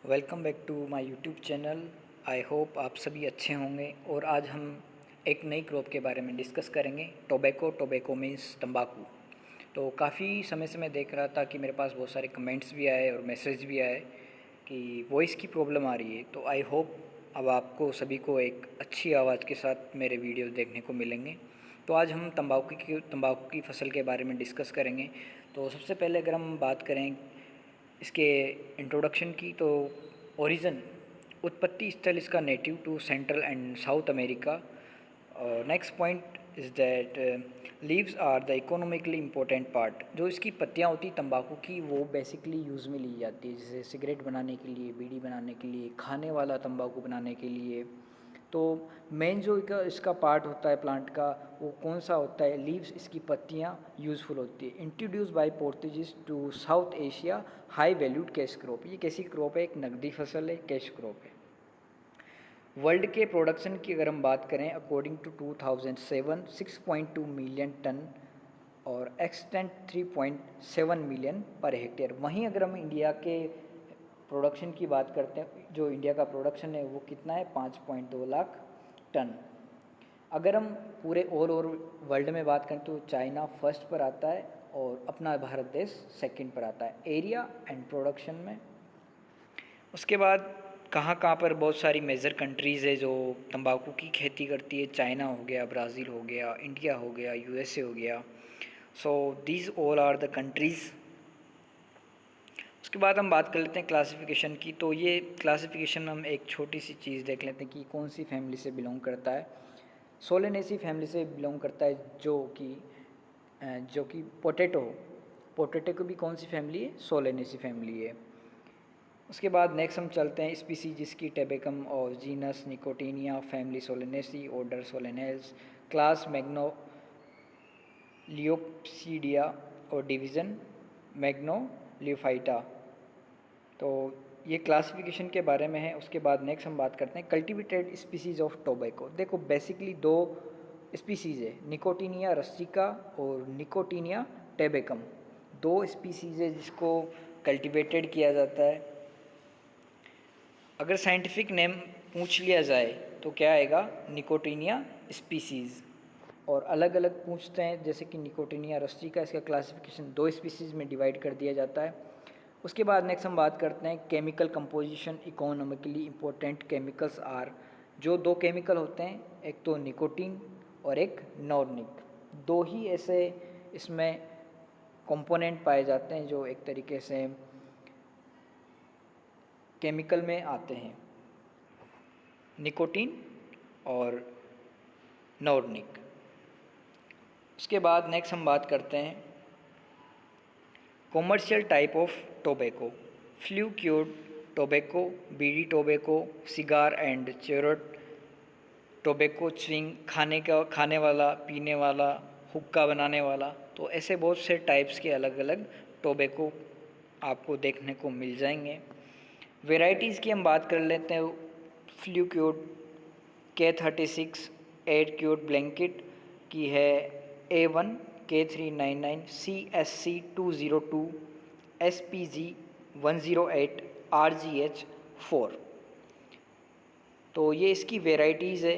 Welcome back to my YouTube channel. I hope आप सभी अच्छे होंगे। और आज हम एक नई क्रॉप के बारे में डिस्कस करेंगे। टोबैको मीन्स तंबाकू। तो काफ़ी समय से मैं देख रहा था कि मेरे पास बहुत सारे कमेंट्स भी आए और मैसेज भी आए कि वॉइस की प्रॉब्लम आ रही है। तो आई होप अब आपको सभी को एक अच्छी आवाज़ के साथ मेरे वीडियो देखने को मिलेंगे। तो आज हम तंबाकू की फ़सल के बारे में डिस्कस करेंगे। तो सबसे पहले अगर हम बात करें इसके इंट्रोडक्शन की, तो ओरिजिन उत्पत्ति स्थल इसका native to central and south America. Next point is that leaves are the economically important part. जो इसकी पत्तियाँ होती तंबाकू की वो बेसिकली यूज़ में ली जाती है, जैसे सिगरेट बनाने के लिए, बीड़ी बनाने के लिए, खाने वाला तंबाकू बनाने के लिए। तो मेन जो इसका पार्ट होता है प्लांट का वो कौन सा होता है? लीव्स, इसकी पत्तियाँ यूज़फुल होती है। Introduce by Portuguese to south Asia, high valued cash crop. ये कैसी क्रॉप है? एक नकदी फसल है, कैश क्रॉप है। वर्ल्ड के प्रोडक्शन की अगर हम बात करें अकॉर्डिंग टू 2007, 6.2 मिलियन टन और एक्सटेंट 3.7 मिलियन पर हेक्टेयर। वहीं अगर हम इंडिया के प्रोडक्शन की बात करते हैं, जो इंडिया का प्रोडक्शन है वो कितना है? 5.2 लाख टन। अगर हम पूरे ऑल ओवर वर्ल्ड में बात करें तो चाइना फर्स्ट पर आता है और अपना भारत देश सेकंड पर आता है एरिया एंड प्रोडक्शन में। उसके बाद कहाँ कहाँ पर बहुत सारी मेजर कंट्रीज़ है जो तंबाकू की खेती करती है। चाइना हो गया, ब्राज़ील हो गया, इंडिया हो गया, यूएसए हो गया। So these all are the countries. उसके बाद हम बात कर लेते हैं क्लासिफिकेशन की। तो ये क्लासिफिकेशन में हम एक छोटी सी चीज़ देख लेते हैं कि कौन सी फैमिली से बिलोंग करता है। सोलेनेसी फैमिली से बिलोंग करता है, जो कि पोटैटो की भी कौन सी फैमिली है? सोलेनेसी फैमिली है। उसके बाद नेक्स्ट हम चलते हैं स्पीसीज जिसकी टेबेकम और genus Nicotiana, family Solanaceae, order Solanales, class Magnoliopsida और डिवीज़न मैग्नोलियोफाइटा। तो ये क्लासिफिकेशन के बारे में है। उसके बाद नेक्स्ट हम बात करते हैं कल्टिवेटेड स्पीसीज़ ऑफ टोबैको। देखो बेसिकली दो स्पीसीज़ है, निकोटीनिया रस्टिका और निकोटीनिया टेबेकम। दो स्पीसीज़ है जिसको कल्टिवेटेड किया जाता है। अगर साइंटिफिक नेम पूछ लिया जाए तो क्या आएगा? निकोटीनिया स्पीसीज़। और अलग अलग पूछते हैं जैसे कि निकोटीनिया रस्टिका, इसका क्लासिफिकेशन दो स्पीसीज़ में डिवाइड कर दिया जाता है। उसके बाद नेक्स्ट हम बात करते हैं chemical composition. Economically important chemicals are, जो दो केमिकल होते हैं, एक तो निकोटीन और एक नॉर्निक। दो ही ऐसे इसमें कंपोनेंट पाए जाते हैं जो एक तरीके से केमिकल में आते हैं, निकोटीन और नॉर्निक। उसके बाद नेक्स्ट हम बात करते हैं commercial type of tobacco. Flue cured tobacco, bidi tobacco, cigar and cheroot tobacco, chewing खाने वाला, पीने वाला, हुक्का बनाने वाला। तो ऐसे बहुत से टाइप्स के अलग अलग टोबैको आपको देखने को मिल जाएंगे। वेराइटीज़ की हम बात कर लेते हैं। Flu cured K36 8 cured blanket की है A1, K399, CSC 202, SPG 108, RGH 4। तो ये इसकी वेराइटीज़ है।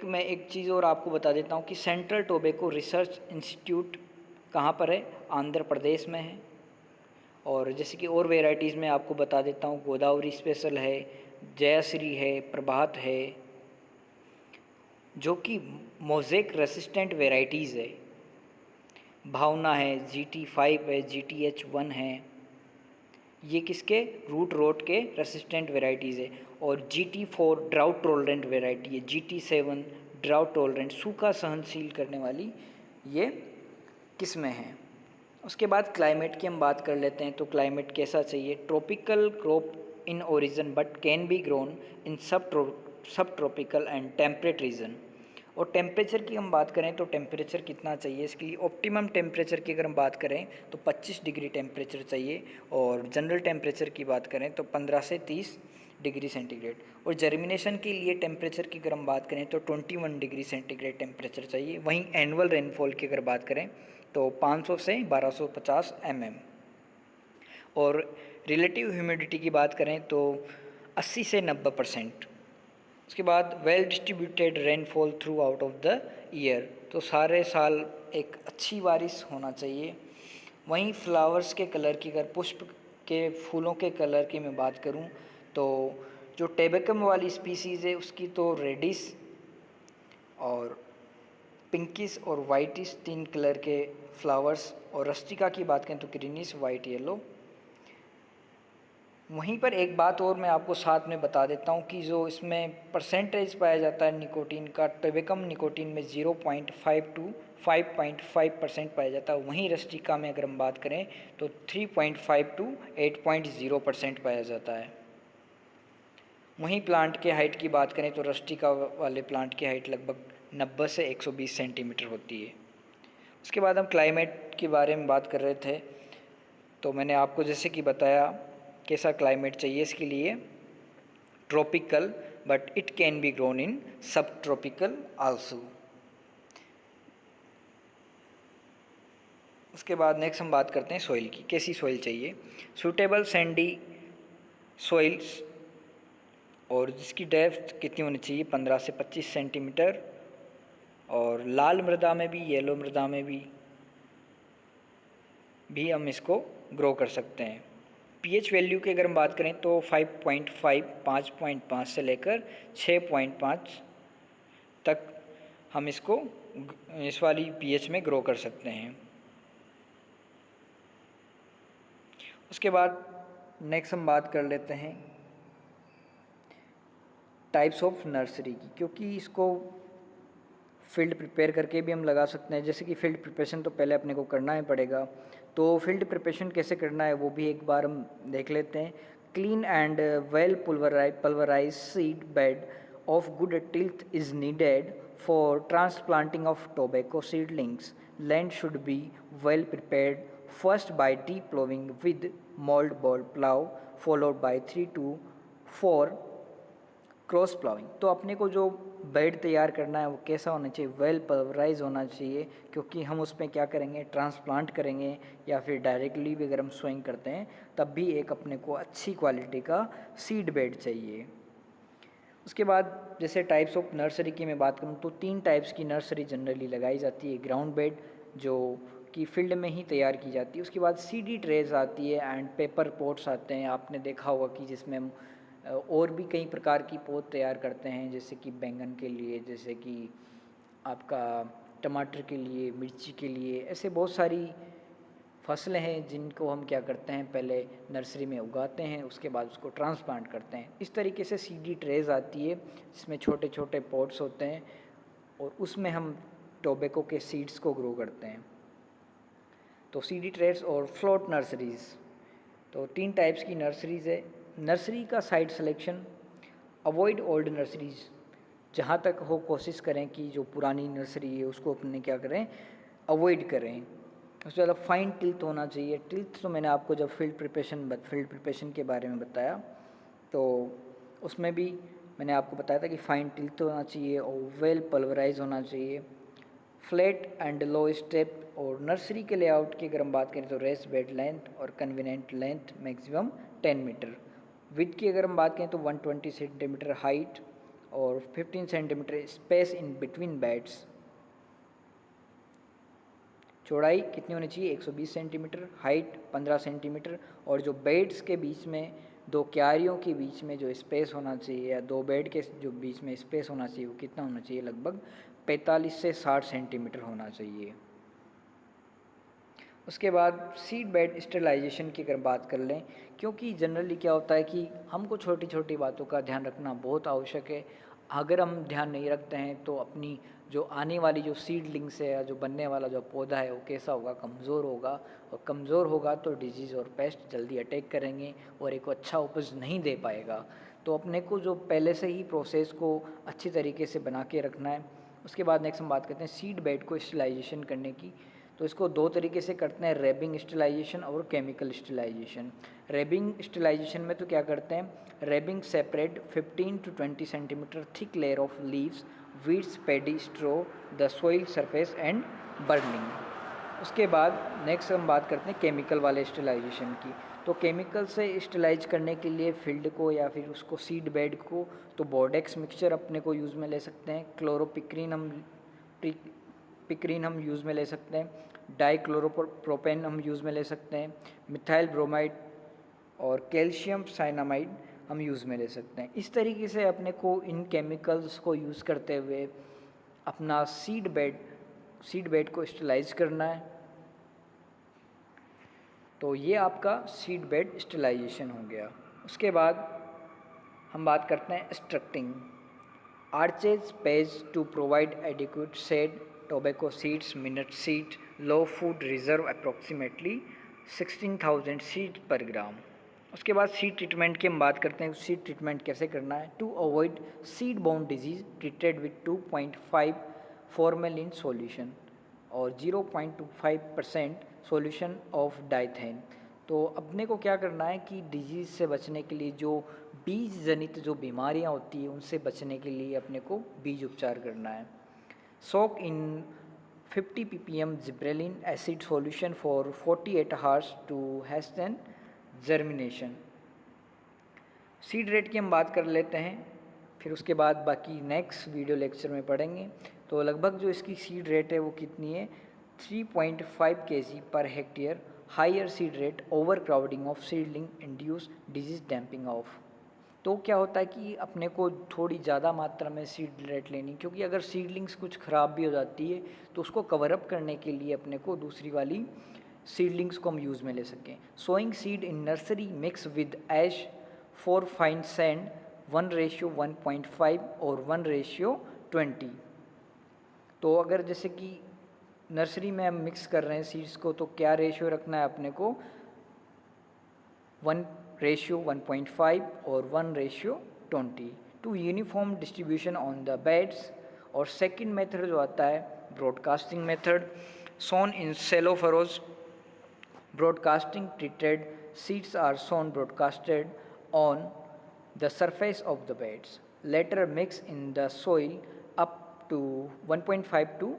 मैं एक चीज़ और आपको बता देता हूँ कि सेंट्रल टोबैको रिसर्च इंस्टीट्यूट कहाँ पर है? आंध्र प्रदेश में है। और जैसे कि और वेराइटीज़ में आपको बता देता हूँ, गोदावरी स्पेशल है, जयश्री है, प्रभात है, जो कि मोज़ेक रेसिस्टेंट वेराइटीज़ है। भावना है, GT5 है, GTH1 है। ये किसके? रूट रोट के रेसिस्टेंट वेराइटीज़ है। और GT4 ड्राउट टॉलरेंट वेराइटी है, GT7 ड्राउट टॉलरेंट, सूखा सहनशील करने वाली ये किस्में हैं। उसके बाद क्लाइमेट की हम बात कर लेते हैं। तो क्लाइमेट कैसा चाहिए? Tropical crop in origin but can be grown in सब ट्रॉपिकल एंड टेम्परेट रीजन। और टेम्परेचर की हम बात करें तो टेम्परेचर कितना चाहिए? इसके लिए ऑप्टिमम टेम्परेचर की अगर हम बात करें तो 25 डिग्री टेम्परेचर चाहिए। और जनरल टेम्परेचर की बात करें तो 15 से 30 डिग्री सेंटीग्रेड। और जर्मिनेशन के लिए टेम्परेचर की अगर हम बात करें तो 21 डिग्री सेंटीग्रेड टेम्परेचर चाहिए। वहीं एनुअल रेनफॉल की अगर बात करें तो 500 से 1250 mm। और रिलेटिव ह्यूमिडिटी की बात करें तो 80 से 90%। उसके बाद well distributed rainfall through out of the year, तो सारे साल एक अच्छी बारिश होना चाहिए। वहीं फ्लावर्स के कलर की, अगर पुष्प के फूलों के कलर की मैं बात करूं तो जो टेबेकम वाली स्पीसीज़ है उसकी तो रेडिश और पिंकिश और वाइटिश 3 कलर के फ्लावर्स, और रस्टिका की बात करें तो ग्रीनिश, वाइट, येलो। वहीं पर एक बात और मैं आपको साथ में बता देता हूँ कि जो इसमें परसेंटेज पाया जाता है निकोटीन का, टेबेकम निकोटीन में 0.5 टू 5.5% पाया जाता है। वहीं रस्टिका में अगर हम बात करें तो 3.5 टू 8.0% पाया जाता है। वहीं प्लांट के हाइट की बात करें तो रस्टिका वाले प्लांट की हाइट लगभग 90 से 120 सेंटीमीटर होती है। उसके बाद हम क्लाइमेट के बारे में बात कर रहे थे, तो मैंने आपको जैसे कि बताया कैसा क्लाइमेट चाहिए इसके लिए, tropical, but it can be grown in सब ट्रॉपिकल आल्सो। उसके बाद नेक्स्ट हम बात करते हैं सॉइल की, कैसी सॉइल चाहिए। सूटेबल सैंडी सॉइल्स, और जिसकी डेप्थ कितनी होनी चाहिए, 15 से 25 सेंटीमीटर, और लाल मृदा में भी, येलो मृदा में भी हम इसको ग्रो कर सकते हैं। पीएच वैल्यू की अगर हम बात करें तो 5.5 5.5 से लेकर 6.5 तक हम इसको इस वाली पीएच में ग्रो कर सकते हैं। उसके बाद नेक्स्ट हम बात कर लेते हैं टाइप्स ऑफ नर्सरी की, क्योंकि इसको फील्ड प्रिपेयर करके भी हम लगा सकते हैं। जैसे कि फील्ड प्रिपरेशन तो पहले अपने को करना ही पड़ेगा, तो फील्ड प्रिपरेशन कैसे करना है वो भी एक बार हम देख लेते हैं। Clean and well pulverized seed bed of good tilth is needed for transplanting of tobacco seedlings. Land should be well prepared first by deep plowing with mold-board plow followed by 3 to 4 cross ploughing. तो अपने को जो bed तैयार करना है वो कैसा होना चाहिए, वेल पल्वराइज होना चाहिए, क्योंकि हम उसमें क्या करेंगे, ट्रांसप्लांट करेंगे या फिर डायरेक्टली भी अगर हम सोइंग करते हैं तब भी एक अपने को अच्छी क्वालिटी का सीड बेड चाहिए। उसके बाद जैसे टाइप्स ऑफ नर्सरी की मैं बात करूँ तो 3 टाइप्स की नर्सरी जनरली लगाई जाती है। ग्राउंड बेड जो कि फील्ड में ही तैयार की जाती है, उसके बाद सीडी ट्रेज आती है एंड पेपर पॉट्स आते हैं। आपने देखा होगा कि जिसमें हम और भी कई प्रकार की पौध तैयार करते हैं, जैसे कि बैंगन के लिए, जैसे कि आपका टमाटर के लिए, मिर्ची के लिए, ऐसे बहुत सारी फसलें हैं जिनको हम क्या करते हैं, पहले नर्सरी में उगाते हैं, उसके बाद उसको ट्रांसप्लांट करते हैं। इस तरीके से सीडी ट्रेज आती है जिसमें छोटे छोटे पॉट्स होते हैं और उसमें हम टोबैको के सीड्स को ग्रो करते हैं। तो सीडी ट्रेज और फ्लोट नर्सरीज़, तो 3 टाइप्स की नर्सरीज़ है। नर्सरी का site selection, avoid old nurseries, जहाँ तक हो कोशिश करें कि जो पुरानी नर्सरी है उसको अपने क्या करें, अवॉइड करें। उससे ज़्यादा फाइन टिल्थ होना चाहिए। टिल्थ तो मैंने आपको जब फील्ड प्रिपरेशन के बारे में बताया तो उसमें भी मैंने आपको बताया था कि फाइन टिल्थ होना चाहिए और वेल पल्वराइज होना चाहिए। फ्लैट एंड लो स्टेप, और नर्सरी के लेआउट की अगर हम बात करें तो रेस्ट बेड लेंथ और कन्वीनियंट लेंथ मैक्सिमम 10 मीटर। विड्थ की अगर हम बात करें तो 120 सेंटीमीटर हाइट और 15 centimetre space in between beds. चौड़ाई कितनी होनी चाहिए, 120 सेंटीमीटर, हाइट 15 सेंटीमीटर, और जो बेड्स के बीच में, 2 क्यारियों के बीच में जो स्पेस होना चाहिए या 2 बेड के जो बीच में स्पेस होना चाहिए वो कितना होना चाहिए, लगभग 45 से 60 सेंटीमीटर होना चाहिए। उसके बाद सीड बेड स्टेरिलाइजेशन की अगर बात कर लें, क्योंकि जनरली क्या होता है कि हमको छोटी छोटी बातों का ध्यान रखना बहुत आवश्यक है। अगर हम ध्यान नहीं रखते हैं तो अपनी जो आने वाली जो सीडलिंग्स है या जो बनने वाला जो पौधा है वो कैसा होगा, कमज़ोर होगा, और कमज़ोर होगा तो डिजीज़ और पेस्ट जल्दी अटैक करेंगे और एक अच्छा उपज नहीं दे पाएगा। तो अपने को जो पहले से ही प्रोसेस को अच्छी तरीके से बना के रखना है। उसके बाद नेक्स्ट हम बात करते हैं सीड बेड को स्टेरिलाइजेशन करने की। तो इसको 2 तरीके से करते हैं, रैबिंग स्टेरिलाइजेशन और केमिकल स्टेरिलाइजेशन। रैबिंग स्टेरिलाइजेशन में तो क्या करते हैं, rabbing separate 15 to 20 centimetre thick layer of leaves, weeds, paddy, straw, the soil surface and burning. उसके बाद नेक्स्ट हम बात करते हैं केमिकल वाले स्टेरिलाइजेशन की। तो केमिकल से स्टेलाइज करने के लिए फील्ड को या फिर उसको सीड बेड को तो बोर्डेक्स मिक्सचर अपने को यूज़ में ले सकते हैं, पिक्रीन हम यूज़ में ले सकते हैं, डाइक्लोरोप्रोपेन हम यूज़ में ले सकते हैं, मिथाइल ब्रोमाइड और कैल्शियम साइनामाइड हम यूज़ में ले सकते हैं। इस तरीके से अपने को इन केमिकल्स को यूज़ करते हुए अपना सीड बेड को स्टेलाइज करना है। तो ये आपका सीड बेड स्टेलाइजेशन हो गया। उसके बाद हम बात करते हैं extracting. Arches page to provide adequate shade tobacco seeds minute seed low food reserve approximately 16,000 seed per gram. उसके बाद सीड ट्रीटमेंट की हम बात करते हैं। सीड ट्रीटमेंट कैसे करना है। To avoid seed borne disease treated with 2.5 formalin solution और 0.25% सॉल्यूशन ऑफ डाइथेन। तो अपने को क्या करना है कि डिजीज़ से बचने के लिए जो बीज जनित जो बीमारियां होती हैं उनसे बचने के लिए अपने को बीज उपचार करना है। Soak in 50 ppm gibberellin acid solution for 48 hours to hasten germination. Seed rate की हम बात कर लेते हैं, फिर उसके बाद बाकी नेक्स्ट वीडियो लेक्चर में पढ़ेंगे। तो लगभग जो इसकी सीड रेट है वो कितनी है, 3.5 kg पर hectare. Higher seed rate over crowding of seedling induce disease damping off. तो क्या होता है कि अपने को थोड़ी ज़्यादा मात्रा में सीड रेट लेनी, क्योंकि अगर सीडलिंग्स कुछ ख़राब भी हो जाती है तो उसको कवर अप करने के लिए अपने को दूसरी वाली सीडलिंग्स को हम यूज़ में ले सकें। Sowing seed in nursery mix with ash for fine sand 1:1.5 और 1:20। तो अगर जैसे कि नर्सरी में हम मिक्स कर रहे हैं सीड्स को तो क्या रेशियो रखना है अपने को, 1:1.5 और 1:20 to uniform distribution on the beds. और सेकंड मेथड जो आता है broadcasting method, sown in shallow furrows. Broadcasting treated seeds are sown broadcasted on the surface of the beds. Later mix in the soil up to 1.5 to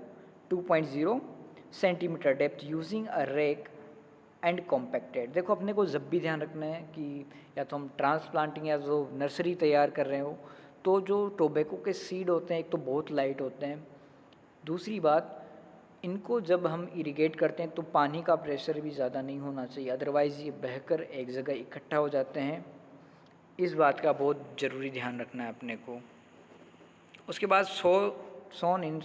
2.0 centimetre depth using a rack and compacted. देखो अपने को जब भी ध्यान रखना है कि या तो हम ट्रांसप्लांटिंग या जो नर्सरी तैयार कर रहे हो तो जो टोबैको के सीड होते हैं एक तो बहुत लाइट होते हैं, दूसरी बात इनको जब हम इरिगेट करते हैं तो पानी का प्रेशर भी ज़्यादा नहीं होना चाहिए, अदरवाइज़ ये बहकर एक जगह इकट्ठा हो जाते हैं। इस बात का बहुत ज़रूरी ध्यान रखना है अपने को। उसके बाद sown in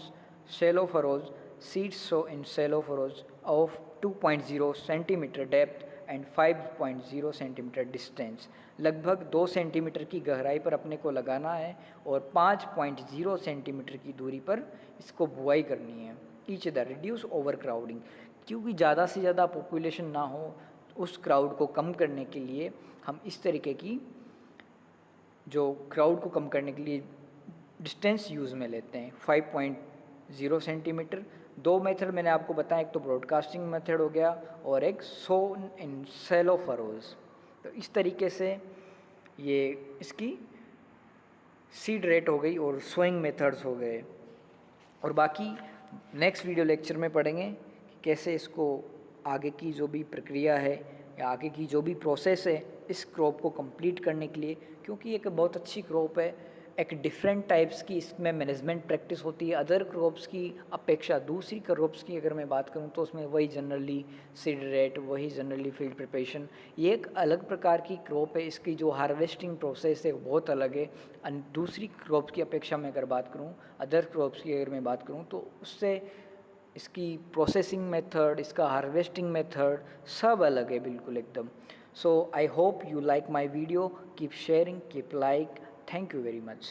shallow furrows, seeds sown in shallow furrows of 2.0 centimetre depth and 5.0 centimetre distance. लगभग 2 सेंटीमीटर की गहराई पर अपने को लगाना है और 5.0 सेंटीमीटर की दूरी पर इसको बुआई करनी है। Each the reduce over crowding, क्योंकि ज़्यादा से ज़्यादा पॉपुलेशन ना हो उस क्राउड को कम करने के लिए हम इस तरीके की जो क्राउड को कम करने के लिए डिस्टेंस यूज़ में लेते हैं 5.0 सेंटीमीटर। 2 मेथड मैंने आपको बताया, एक तो ब्रॉडकास्टिंग मेथड हो गया और एक सोन इन सेलो फरोज। तो इस तरीके से ये इसकी सीड रेट हो गई और सोइंग मेथड्स हो गए। और बाकी नेक्स्ट वीडियो लेक्चर में पढ़ेंगे कि कैसे इसको आगे की जो भी प्रक्रिया है या आगे की जो भी प्रोसेस है इस क्रॉप को कंप्लीट करने के लिए, क्योंकि एक बहुत अच्छी क्रॉप है, एक डिफरेंट टाइप्स की इसमें मैनेजमेंट प्रैक्टिस होती है अदर क्रॉप्स की अपेक्षा। दूसरी क्रॉप्स की अगर मैं बात करूं तो उसमें वही जनरली सीड रेट, वही जनरली फील्ड प्रिपरेशन, ये एक अलग प्रकार की क्रॉप है। इसकी जो हार्वेस्टिंग प्रोसेस है वो बहुत अलग है दूसरी क्रॉप्स की अपेक्षा। मैं अगर बात करूँ अदर क्रॉप्स की अगर मैं बात करूँ तो उससे इसकी प्रोसेसिंग मेथड, इसका हार्वेस्टिंग मेथड सब अलग है बिल्कुल एकदम। So I hope you like my video. Keep sharing, keep like. Thank you very much.